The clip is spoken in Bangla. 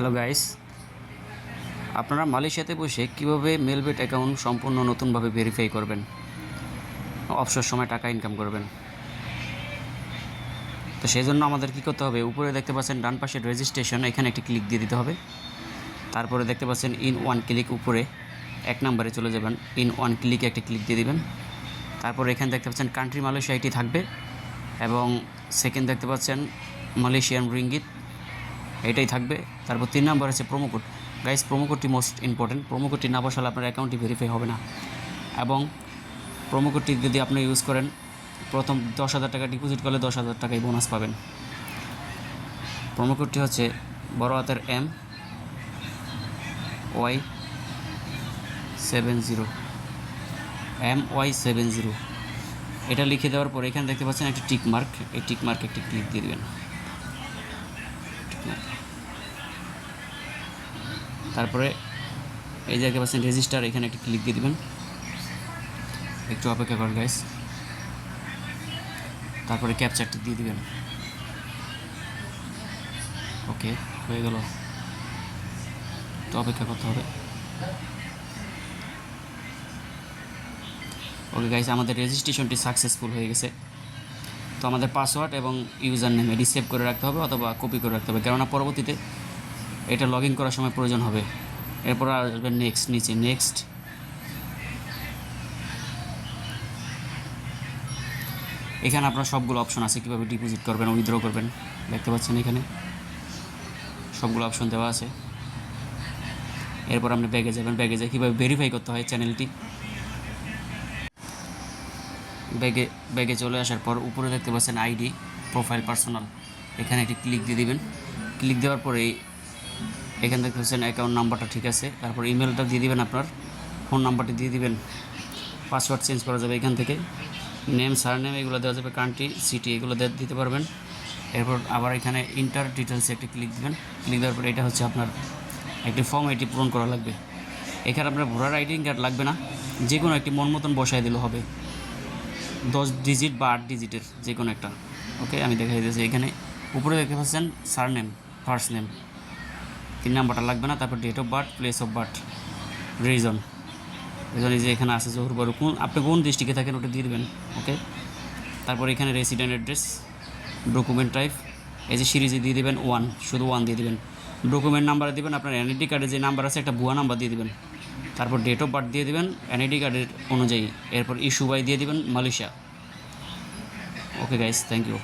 হ্যালো গাইস, আপনারা মালয়েশিয়াতে বসে কীভাবে মেলবেট অ্যাকাউন্ট সম্পূর্ণ নতুনভাবে ভেরিফাই করবেন, অবসর সময় টাকা ইনকাম করবেন। তো সেই জন্য আমাদের কী করতে হবে, উপরে দেখতে পাচ্ছেন ডান পাশের রেজিস্ট্রেশন, এখানে একটি ক্লিক দিয়ে দিতে হবে। তারপরে দেখতে পাচ্ছেন ইন ওয়ান ক্লিক, উপরে 1 নম্বরে চলে যাবেন, ইন ওয়ান ক্লিকে একটি ক্লিক দিয়ে দিবেন। তারপর এখানে দেখতে পাচ্ছেন কান্ট্রি মালয়েশিয়া এটি থাকবে, এবং সেকেন্ড দেখতে পাচ্ছেন মালয়েশিয়ান রিঙ্গিত, এটাই থাকবে। তারপর 3 নম্বর আছে প্রোমো কোড। গাইস, প্রোমো কোডটি মোস্ট ইম্পর্টেন্ট। প্রোমো কোডটি না বসালে আপনার অ্যাকাউন্টটি ভেরিফাই হবে না, এবং প্রোমো কোডটি যদি আপনি ইউজ করেন, প্রথম 10,000 টাকা ডিপোজিট করলে 10,000 টাকাই বোনাস পাবেন। প্রোমো কোডটি হচ্ছে বড় হাতের MY70, MY70। এটা লিখে দেওয়ার পর এখানে দেখতে পাচ্ছেন একটি টিক মার্ক, এই টিক মার্ক একটি ক্লিক দিয়ে দেবেন। তারপরে এই যে দেখতে পাচ্ছেন রেজিস্টার, এখানে একটি ক্লিক দিয়ে দেবেন। একটু অপেক্ষা করেন গাইস। তারপরে ক্যাপচারটি দিয়ে দিবেন। ওকে, হয়ে গেল, তো অপেক্ষা করতে হবে। ওকে গাইস, আমাদের রেজিস্ট্রেশনটি সাকসেসফুল হয়ে গেছে। তো আমাদের পাসওয়ার্ড এবং ইউজার নেম এটি সেভ করে রাখতে হবে, অথবা কপি করে রাখতে হবে, কেননা পরবর্তীতে এটা লগ ইন করার সময় প্রয়োজন হবে। এরপর আসবে নেক্সট, নিচে নেক্সট। এখানে আপনার সবগুলো অপশন আছে, কীভাবে ডিপোজিট করবেন, উইথড্র করবেন, দেখতে পাচ্ছেন এখানে সবগুলো অপশন দেওয়া আছে। এরপর আপনি ব্যাগে যাবেন, ব্যাগে যেয়ে কীভাবে ভেরিফাই করতে হয় চ্যানেলটি। ব্যাগে চলে আসার পর উপরে দেখতে পাচ্ছেন আইডি, প্রোফাইল, পার্সোনাল, এখানে একটি ক্লিক দিয়ে দিবেন। ক্লিক দেওয়ার পরে এখানে দেখতে পাচ্ছেন অ্যাকাউন্ট নাম্বারটা ঠিক আছে, তারপর ইমেলটা দিয়ে দিবেন, আপনার ফোন নাম্বারটি দিয়ে দিবেন। পাসওয়ার্ড চেঞ্জ করা যাবে এখান থেকে, নেম, সারনেম এগুলো দেওয়া যাবে, কান্ট্রি, সিটি এগুলো দিতে পারবেন। এরপর আবার এখানে ইন্টার ডিটেলসে একটি ক্লিক দিবেন। ক্লিক দেওয়ার পরে এটা হচ্ছে আপনার একটি ফর্ম, এটি পূরণ করা লাগবে। এখানে আপনার ভোটার আইডি কার্ড লাগবে না, যে কোনো একটি মন মতন বসায় দিলে হবে, 10 ডিজিট বা 8 ডিজিটের যে কোনো একটা। ওকে, আমি দেখাই দিয়েছি। এখানে উপরে দেখতে পাচ্ছেন সারনেম, ফার্স্ট নেম, 3 নাম্বারটা লাগবে না। তারপর date of birth, place of birth, reason এই যে এখানে আছে জহুর বারু, আপনি কোন ডিস্ট্রিক্টে থাকেন ওটা দিয়ে দেবেন। ওকে, তারপর এখানে রেসিডেন্ট অ্যাড্রেস, ডকুমেন্ট টাইপ, এই যে সিরিজে দিয়ে দেবেন 1, শুধু 1 দিয়ে দেবেন। ডকুমেন্ট নাম্বার দেবেন, আপনার এনআইডি কার্ডে যে নাম্বার আছে একটা ভুয়া নাম্বার দিয়ে দেবেন। তারপর ডেট অফ বার্থ দিয়ে দেবেন এনআইডি কার্ডের অনুযায়ী। এরপর ইস্যু বাই দিয়ে দেবেন Malaysia. Okay guys, thank you.